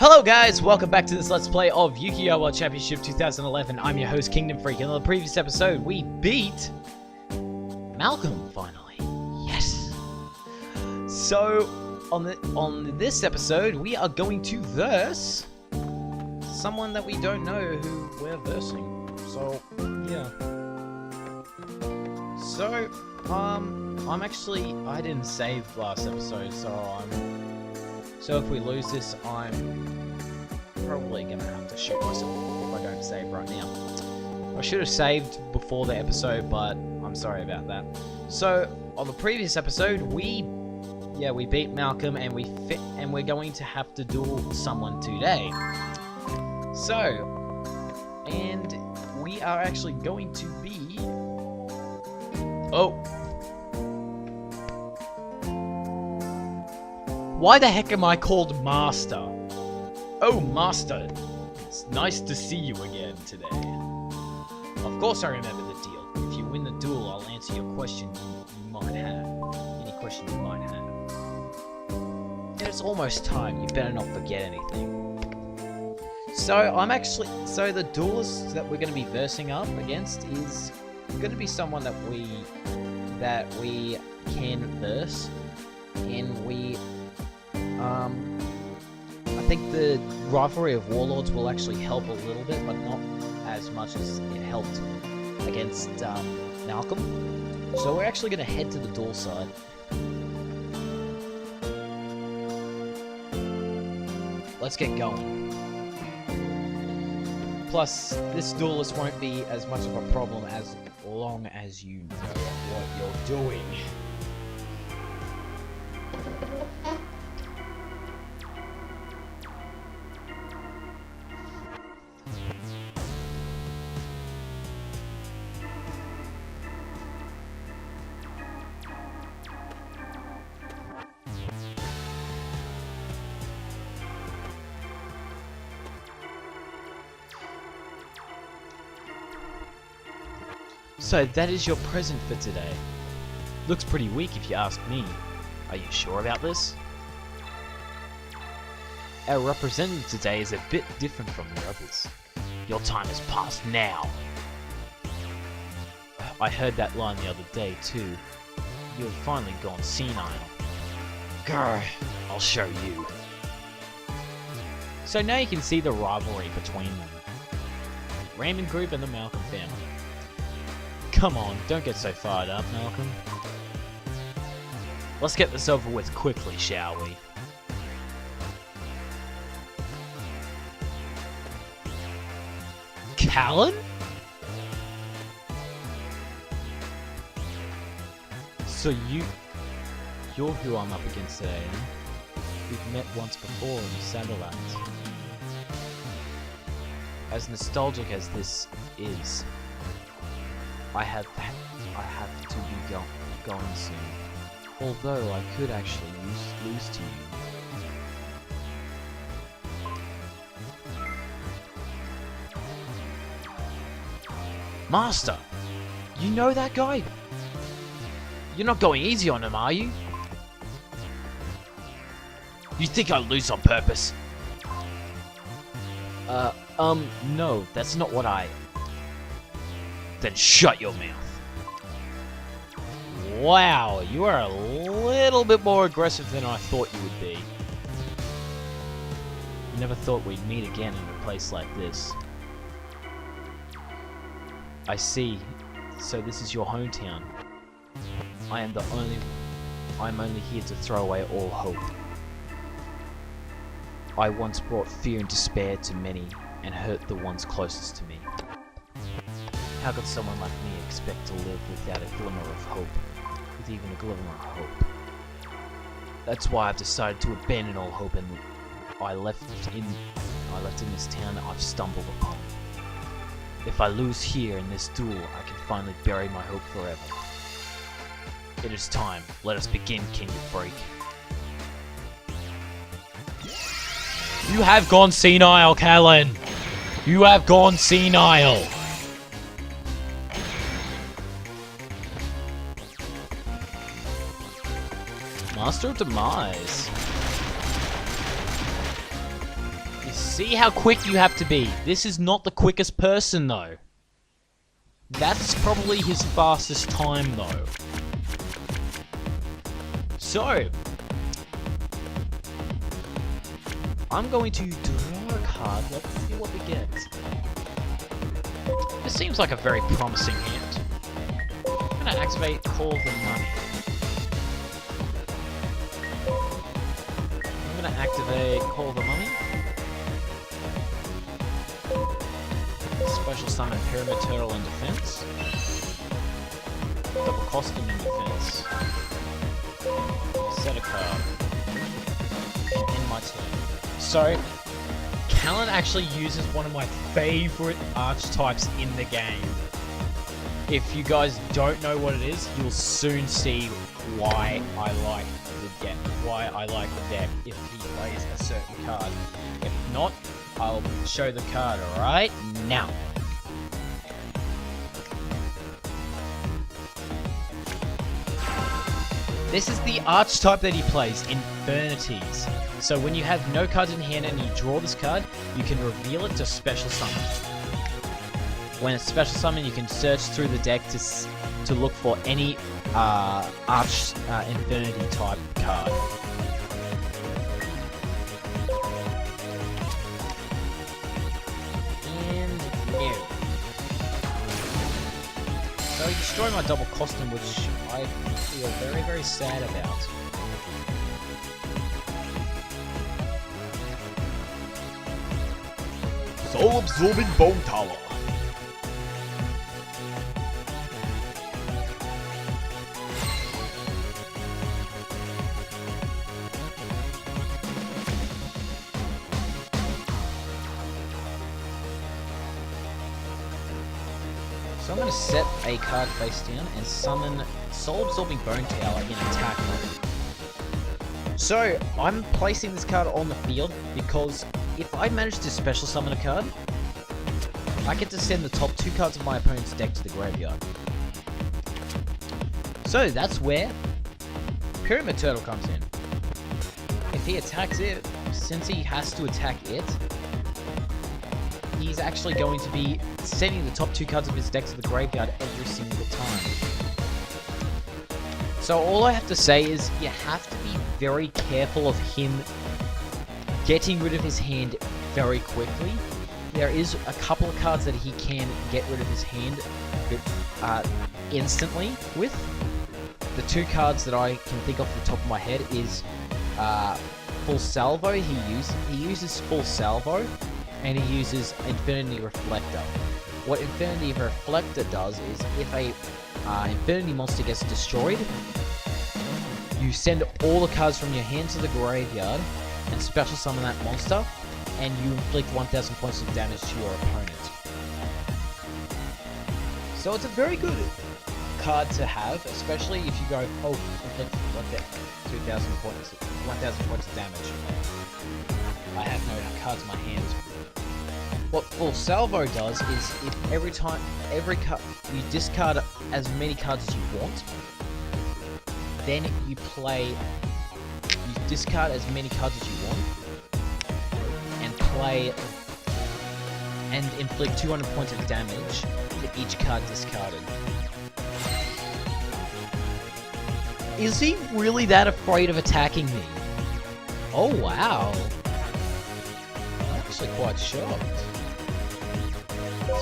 Hello guys, welcome back to this Let's Play of Yugioh World Championship 2011. I'm your host, Kingdom Freak. In the previous episode, we beat Malcolm, finally. Yes! So, on this episode, we are going to verse someone that we don't know who we're versing. So, yeah. So, I didn't save last episode, so if we lose this, I'm probably gonna have to shoot myself if I don't save right now. I should have saved before the episode, but I'm sorry about that. So, on the previous episode, we beat Malcolm, and we're going to have to duel someone today. So, and we are actually going to be... Oh! Why the heck am I called Master? Oh, Master. It's nice to see you again today. Of course I remember the deal. If you win the duel, I'll answer your question you might have. Any question you might have. It's almost time. You better not forget anything. So, the duelist that we're going to be versing up against is going to be someone that we can verse. And I think the rivalry of warlords will actually help a little bit, but not as much as it helped against Malcolm. So we're actually going to head to the duel side. Let's get going. Plus, this duelist won't be as much of a problem as long as you know what you're doing. So that is your present for today. Looks pretty weak if you ask me. Are you sure about this? Our representative today is a bit different from the others. Your time has passed now. I heard that line the other day too. You have finally gone senile. Grr, I'll show you. So now you can see the rivalry between them. Raymond Group and the Malcolm family. Come on, don't get so fired up, Malcolm. Let's get this over with quickly, shall we? Callan? So you're who I'm up against today, eh? We've met once before in the satellites. As nostalgic as this is, I have to be going soon. Although I could actually lose to you. Master! You know that guy? You're not going easy on him, are you? You think I'll lose on purpose? No, that's not what I... Then shut your mouth. Wow, you are a little bit more aggressive than I thought you would be. Never thought we'd meet again in a place like this. I see. So this is your hometown. I'm only here to throw away all hope. I once brought fear and despair to many and hurt the ones closest to me. How could someone like me expect to live without a glimmer of hope? With even a glimmer of hope. That's why I've decided to abandon all hope, and I left in this town I've stumbled upon. If I lose here in this duel, I can finally bury my hope forever. It is time. Let us begin, Kingdom Freak. You have gone senile, Callan! You have gone senile! Master of Demise. See how quick you have to be. This is not the quickest person, though. That's probably his fastest time, though. So, I'm going to draw a card. Let's see what we get. This seems like a very promising hand. I'm going to activate Call the Money. I'm going to activate Call the Money. Special summon Pyramid Turtle in defense. Double Costume in defense. Set a card. And end my turn. So, Callan actually uses one of my favorite archetypes in the game. If you guys don't know what it is, you'll soon see why I like the deck. Why I like the deck if he plays a certain card. If not, I'll show the card right now. This is the archetype that he plays, Infernities. So when you have no cards in hand and you draw this card, you can reveal it to special summon. When it's special summon, you can search through the deck to look for any Infinity type card. And new. So you destroy my double costume, which I feel very, very sad about. Soul-absorbing Bone Tower. So I'm going to set a card face down and summon Soul-absorbing Bone Tower in attack mode. So I'm placing this card on the field because if I manage to special summon a card, I get to send the top 2 cards of my opponent's deck to the graveyard. So that's where Pyramid Turtle comes in. If he attacks it, since he has to attack it, he's actually going to be sending the top 2 cards of his deck to the graveyard every single time. So all I have to say is you have to be very careful of him getting rid of his hand very quickly. There is a couple of cards that he can get rid of his hand instantly with. The 2 cards that I can think off the top of my head is Full Salvo. He uses Full Salvo, and he uses Infinity Reflector. What Infinity Reflector does is if a Infinity monster gets destroyed, you send all the cards from your hand to the graveyard and special summon that monster, and you inflict 1000 points of damage to your opponent. So it's a very good card to have, especially if you go, oh, inflict 2000 points, 1000 points of damage. I have no cards in my hand. What Full Salvo does is if every card you discard as many cards as you want, then you discard as many cards as you want, and play and inflict 200 points of damage to each card discarded. Is he really that afraid of attacking me? Oh wow. I'm actually quite shocked.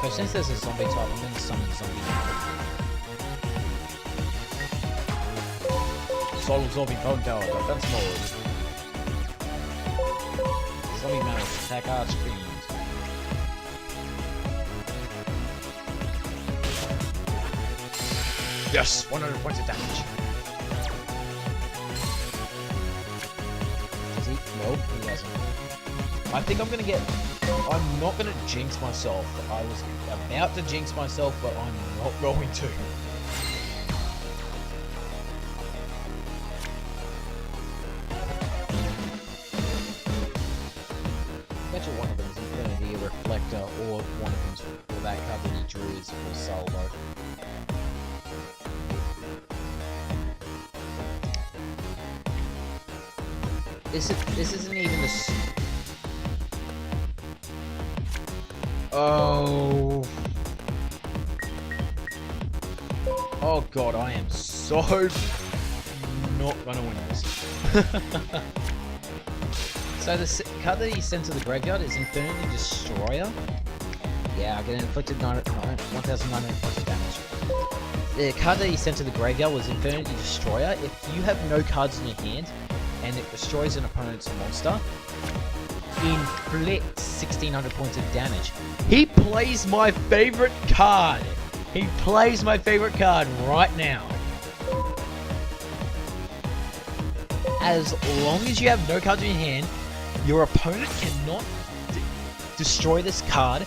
So since there's a zombie type, I'm going to summon zombie now. Soul-absorbing Bone Tower, defense mode. Zombie Mammoth, attack Archfiend. Yes! 100 points of damage. Does he? Nope, he doesn't. I think I'm gonna get... I'm not gonna jinx myself. I was about to jinx myself, but I'm not going to. One of them is Infinity Reflector, or one of them's for that card that he drew is Full Salvo. This isn't even the... Oh. Oh god, I am so not gonna win this. So the card that he sent to the graveyard is Infinity Destroyer. Yeah, I get inflicted 1,940 damage. The card that he sent to the graveyard was Infinity Destroyer. If you have no cards in your hand and it destroys an opponent's monster, inflict 1,600 points of damage. He plays my favorite card. He plays my favorite card right now. As long as you have no cards in your hand, your opponent cannot destroy this card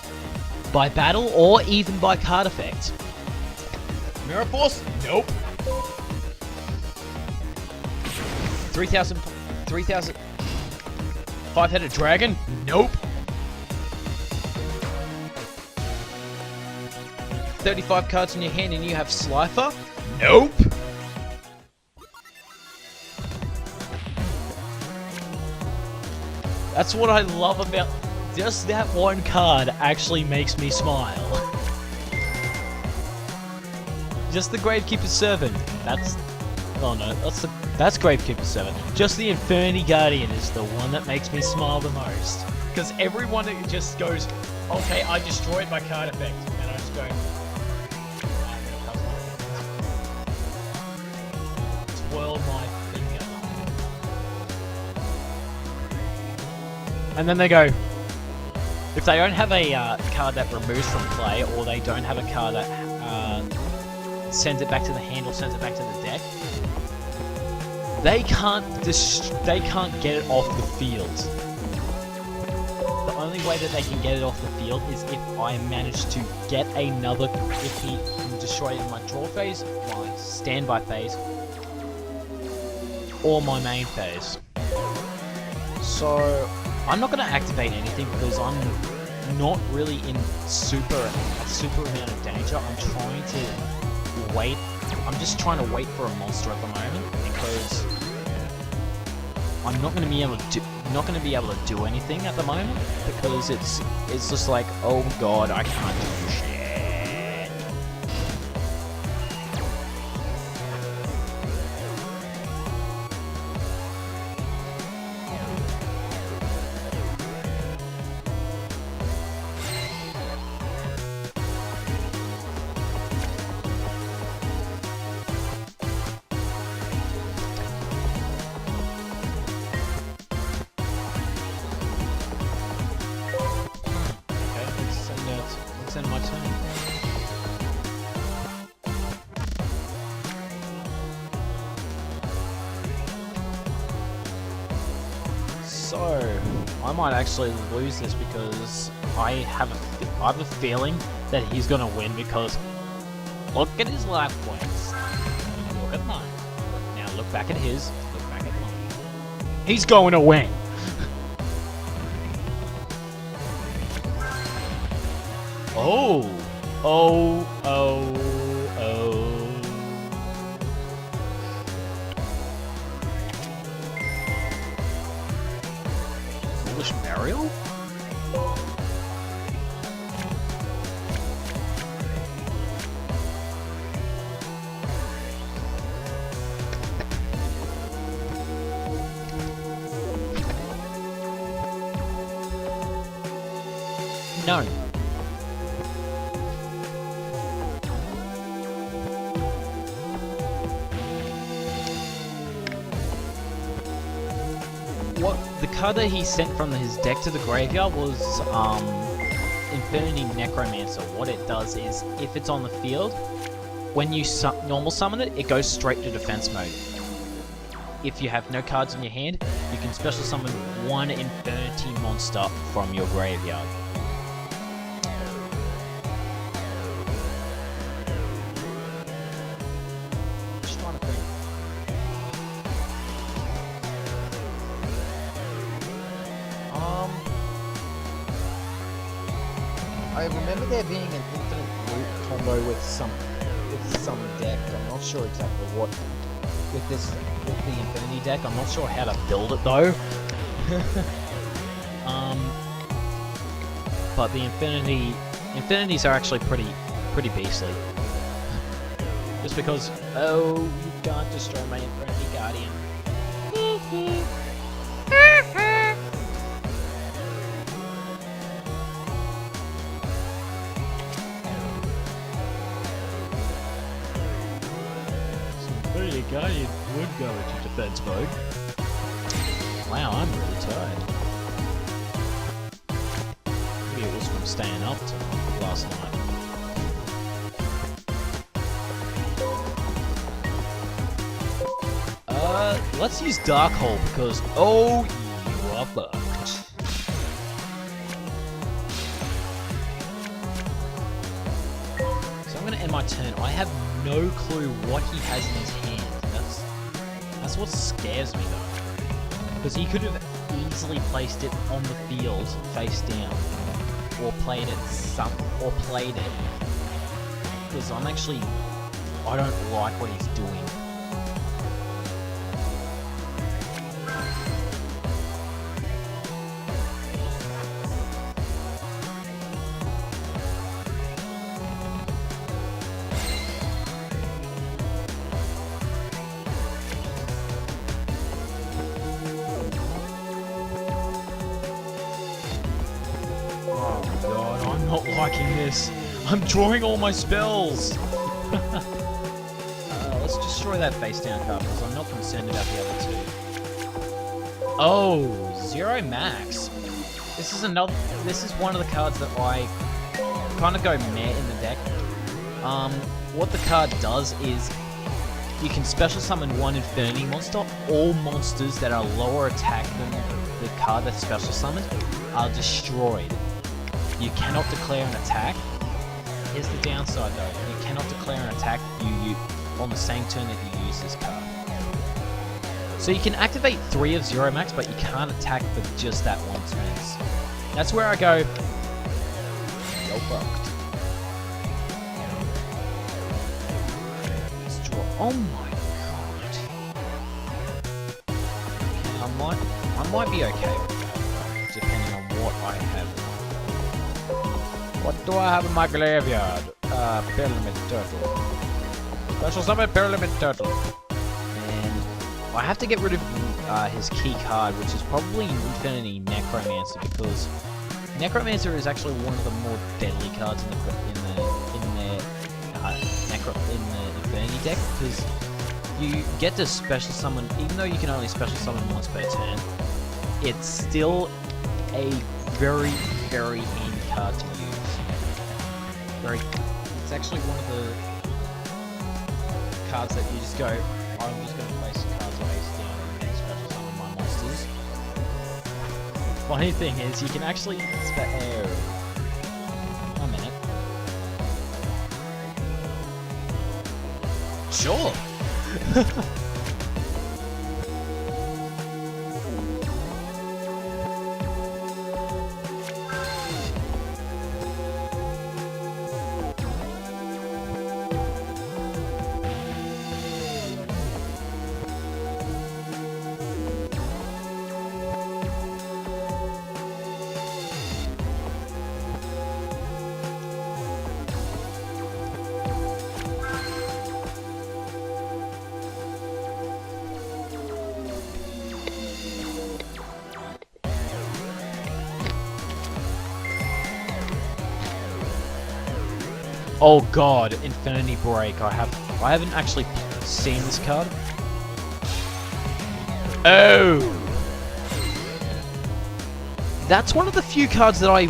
by battle or even by card effect. Mirror Force? Nope. 3,000... 5-headed dragon? Nope. 35 cards in your hand and you have Slifer? Nope. That's what I love about... Just that one card actually makes me smile. Just the Gravekeeper's Servant. That's... Oh no, that's Gravekeeper's Servant. Just the Infinity Guardian is the one that makes me smile the most. Because everyone just goes, okay, I destroyed my card effect. And I just go... Twirl my finger. And then they go... If they don't have a card that removes from play, or they don't have a card that sends it back to the hand or sends it back to the deck, they can't get it off the field. The only way that they can get it off the field is if I manage to get another, if he can destroy it in my draw phase, my standby phase, or my main phase. So I'm not going to activate anything because I'm not really in super amount of danger. I'm trying to wait. I'm just trying to wait for a monster at the moment because I'm not going to be able to do anything at the moment because it's just like, oh god, I can't do shit. In my turn. So I might actually lose this because I have a feeling that he's gonna win because look at his life points. Look at mine. Now look back at his. Look back at mine. He's going to win. Oh, oh, oh, oh. Foolish Mario? No. What the card that he sent from his deck to the graveyard was Infinity Necromancer. What it does is, if it's on the field, when you normal summon it, it goes straight to defense mode. If you have no cards in your hand, you can special summon one Infinity monster from your graveyard. Just trying to think. I remember there being an infinite loot combo with some deck. I'm not sure exactly what with the Infinity deck. I'm not sure how to build it though. but the infinities are actually pretty beastly. Just because, oh, you can't destroy my Infinity Guardian. Infinity Guardian would go into defense mode. Wow, I'm really tired. Maybe it was from staying up till last night. Let's use Dark Hole because, oh, you are fucked. So I'm gonna end my turn. I have no clue what he has in his hand. That's what scares me though. Because he could have easily placed it on the field face down. Or played it because I don't like what he's doing. Oh god, I'm not liking this. I'm drawing all my spells. Let's destroy that face down card because I'm not concerned about the other two. Oh, Zero Max. This is one of the cards that I kind of go meh in the deck. What the card does is you can special summon one Infinity monster. All monsters that are lower attack than the card that's special summoned are destroyed. You cannot declare an attack. Here's the downside though. You cannot declare an attack you on the same turn that you use this card. So you can activate 3 of Zero Max, but you can't attack for just that one turn. That's where I go, you're fucked. Let's draw. Oh my god. I might be okay with that, depending on what I have. What do I have in my graveyard? Pyramid Turtle. Special summon Pyramid Turtle. And I have to get rid of his key card, which is probably Infinity Necromancer, because Necromancer is actually one of the more deadly cards in the Infinity deck, because you get to special summon, even though you can only special summon once per turn, it's still a very, very handy card to use. It's actually one of the cards that you just go, I'm just going to place the cards face down and then special summon my monsters. Funny thing is, you can actually a minute. Sure. Oh god, Infinity Break. I haven't actually seen this card. Oh! That's one of the few cards that I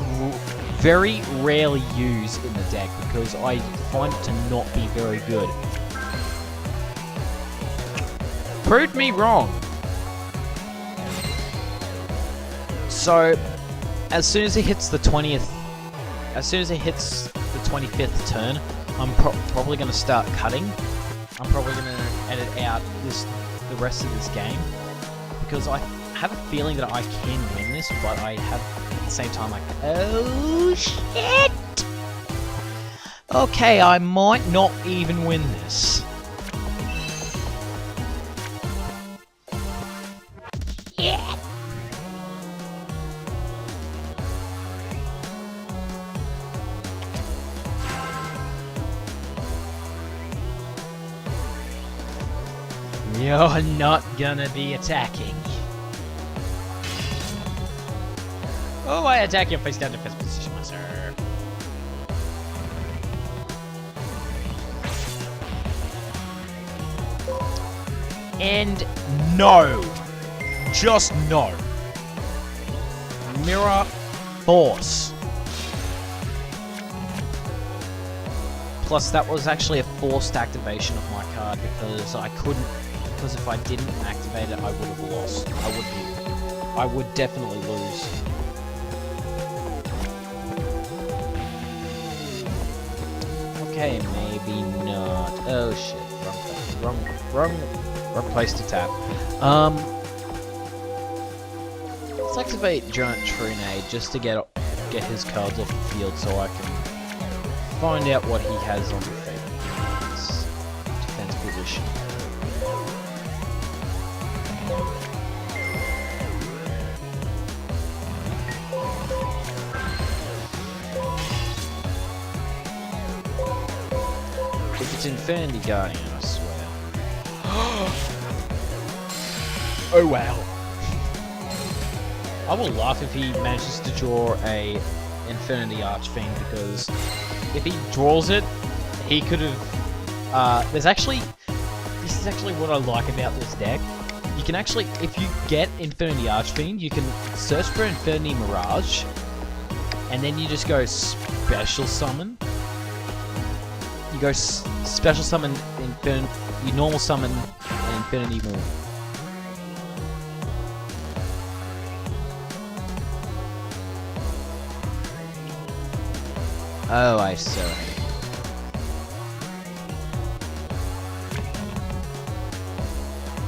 very rarely use in the deck because I find it to not be very good. Proved me wrong. So, as soon as it hits the 20th, as soon as it hits the 25th turn, I'm probably going to start cutting. I'm probably going to edit out the rest of this game because I have a feeling that I can win this, but I have at the same time like, oh shit! Okay, I might not even win this. Yeah. You're not gonna be attacking. Oh, I attack your face down defense position, my sir. And no. Just no. Mirror Force. Plus, that was actually a forced activation of my card because I couldn't. Because if I didn't activate it, I would have lost. I would definitely lose. Okay, maybe not. Oh shit! Wrong place to tap. Let's activate Giant Trunade just to get his cards off the field, so I can find out what he has on his defense position. If it's Infinity Guardian, I swear. Oh wow. I will laugh if he manages to draw a Infinity Archfiend, because if he draws it, he could have... this is actually what I like about this deck. You can actually, if you get Infinity Archfiend, you can search for Infinity Mirage, and then you just go Special Summon. You go Special Summon you normal summon an Infinity Moon. Oh, I so hate.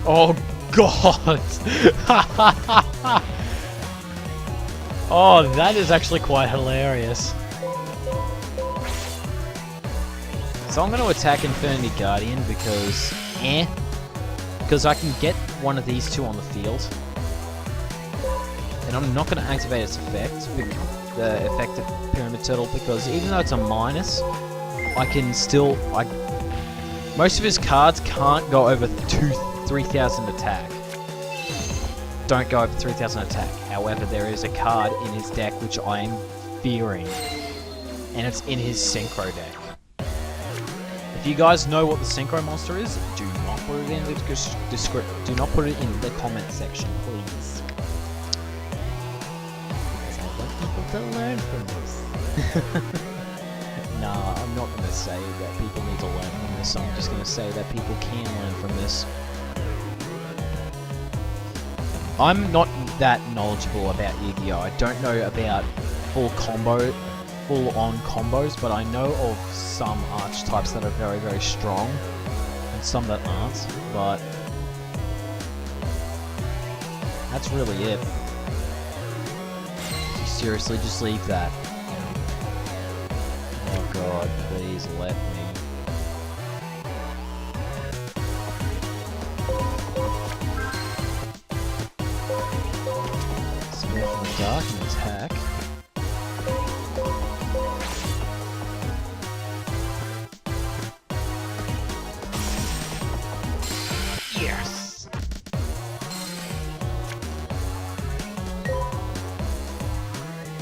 Oh God! Oh, that is actually quite hilarious. So I'm going to attack Infinity Guardian because, because I can get one of these two on the field, and I'm not going to activate its effect, the effect of Pyramid Turtle, because even though it's a minus, I can still, most of his cards can't go over 3,000 attack. Don't go over 3,000 attack. However, there is a card in his deck which I am fearing, and it's in his Synchro deck. If you guys know what the Synchro monster is, do not put it in the description. Do not put it in the comment section, please. Because I want people to learn from this. Nah, I'm not going to say that people need to learn from this. I'm just going to say that people can learn from this. I'm not that knowledgeable about Yugioh. I don't know about full-on combos, but I know of some archetypes that are very, very strong, and some that aren't, but that's really it. Seriously, just leave that. Oh God, please let me. Spirit from the Dark and attack. Yes!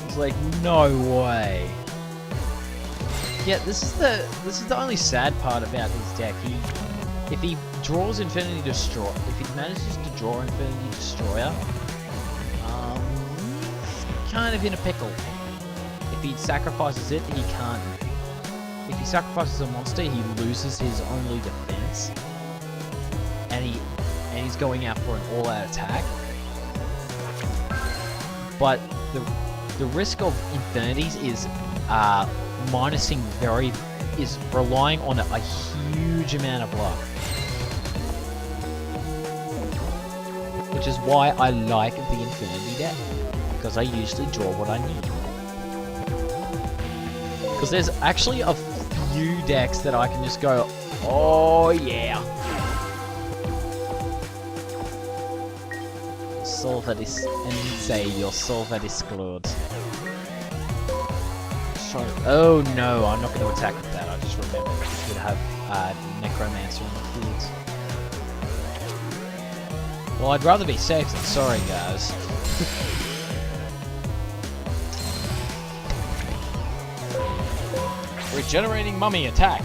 It's like, no way. Yeah, this is the only sad part about his deck. If he draws Infinity Destroyer, if he manages to draw Infinity Destroyer, he's kind of in a pickle. If he sacrifices it, he can't. If he sacrifices a monster, he loses his only defense, and he's going out for an all-out attack. But the risk of Infinities is is relying on a huge amount of luck. Which is why I like the Infinity deck, because I usually draw what I need. Because there's actually a few decks that I can just go, oh yeah. Solve that is, and say your solve that is exclude. Oh no, I'm not going to attack with that. I just remembered you could have Necromancer in the field. Well, I'd rather be safe than sorry, guys. Regenerating mummy attack.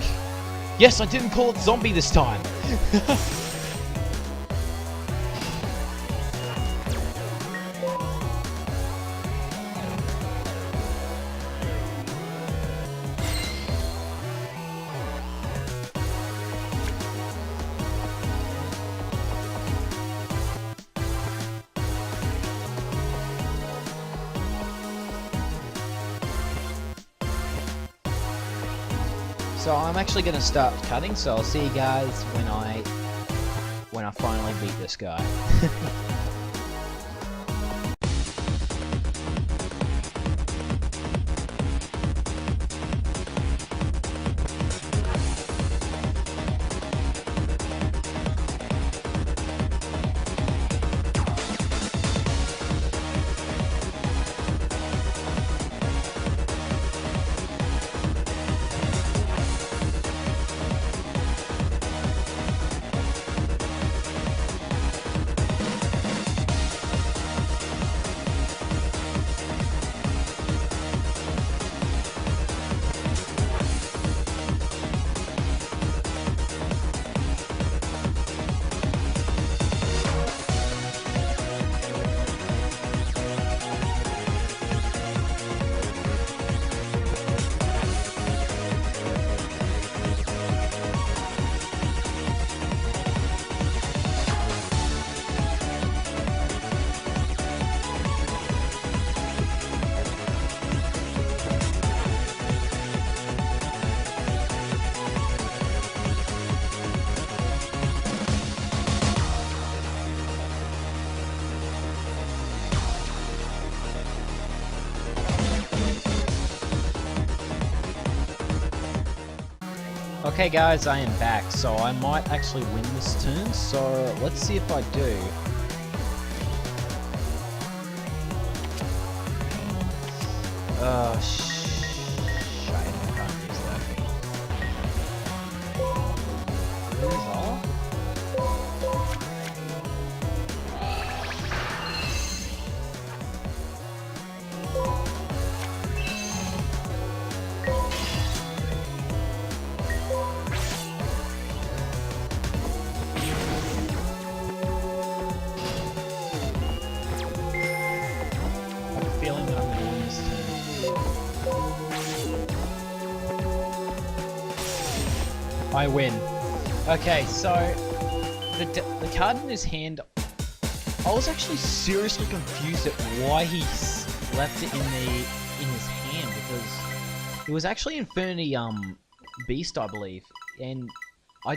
Yes, I didn't call it zombie this time. So I'm actually going to start cutting, so I'll see you guys when I finally beat this guy. Okay guys, I am back, so I might actually win this turn, so let's see if I do. Shame, I can't use that. Feeling that I'm going to win this turn. I win. Okay, so the card in his hand, I was actually seriously confused at why he left it in his hand, because it was actually Infinity Beast, I believe, and I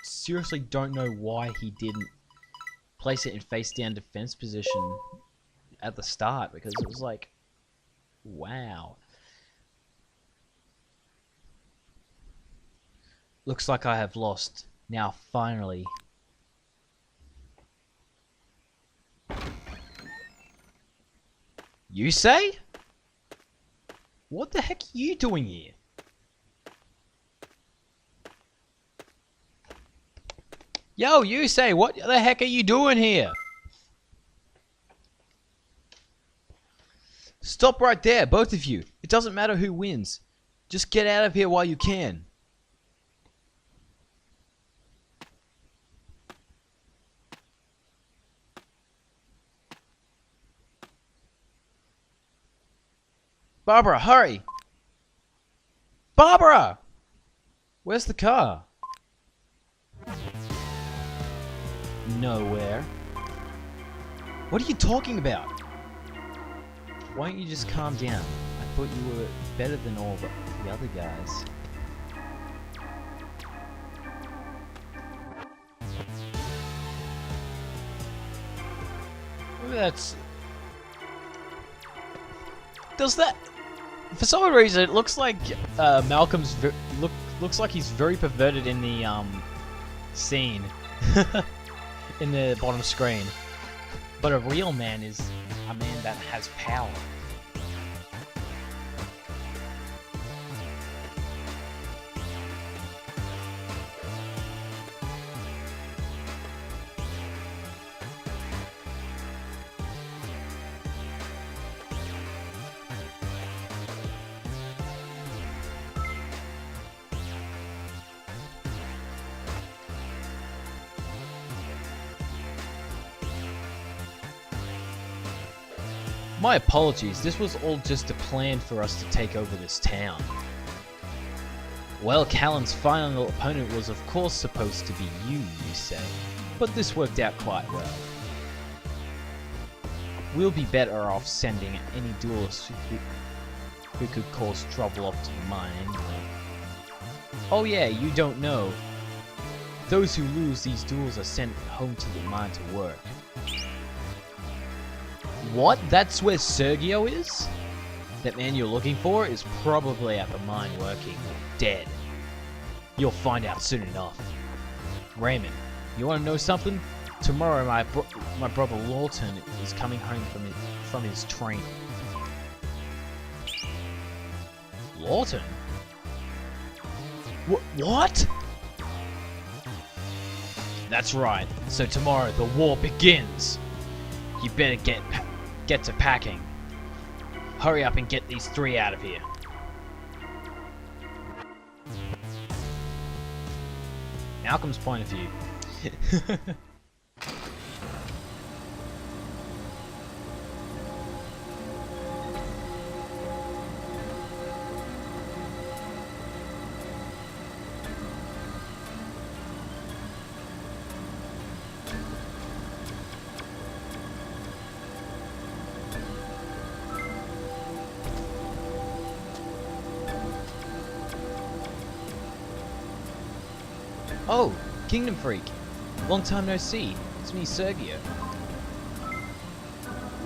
seriously don't know why he didn't place it in face down defense position at the start, because it was like, wow. Looks like I have lost. Now, finally. You say? What the heck are you doing here? Yo, you say, what the heck are you doing here? Stop right there, both of you. It doesn't matter who wins. Just get out of here while you can. Barbara, hurry! Barbara! Where's the car? Nowhere. What are you talking about? Why don't you just calm down? I thought you were better than all the other guys. That's... Does that... For some reason, it looks like Malcolm's... looks like he's very perverted in the scene. In the bottom screen. But a real man is a man that has power. My apologies, this was all just a plan for us to take over this town. Well, Callan's final opponent was of course supposed to be you say, but this worked out quite well. We'll be better off sending any duelists who could cause trouble up to the mine anyway. Oh yeah, you don't know. Those who lose these duels are sent home to the mine to work. What? That's where Yugioh is? That man you're looking for is probably at the mine working, dead. You'll find out soon enough. Raymond, you want to know something? Tomorrow my brother Lawton is coming home from his training. Lawton? What? That's right. So tomorrow the war begins. You better get to packing. Hurry up and get these three out of here. Malcolm's point of view. Oh, Kingdom Freak. Long time no see. It's me, Yugioh.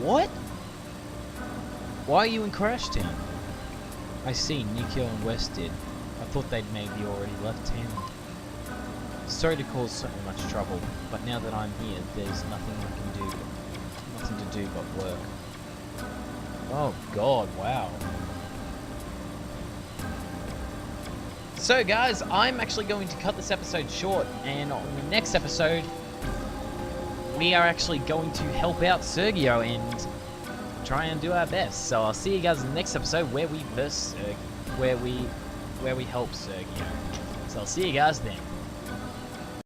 What? Why are you in Crash Town? I see, Yugioh and West did. I thought they'd maybe already left town. Sorry to cause so much trouble, but now that I'm here, there's nothing I can do. Nothing to do but work. Oh god, wow. So guys, I'm actually going to cut this episode short, and on the next episode, we are actually going to help out Yugioh and try and do our best. So I'll see you guys in the next episode where we help Yugioh. So I'll see you guys then.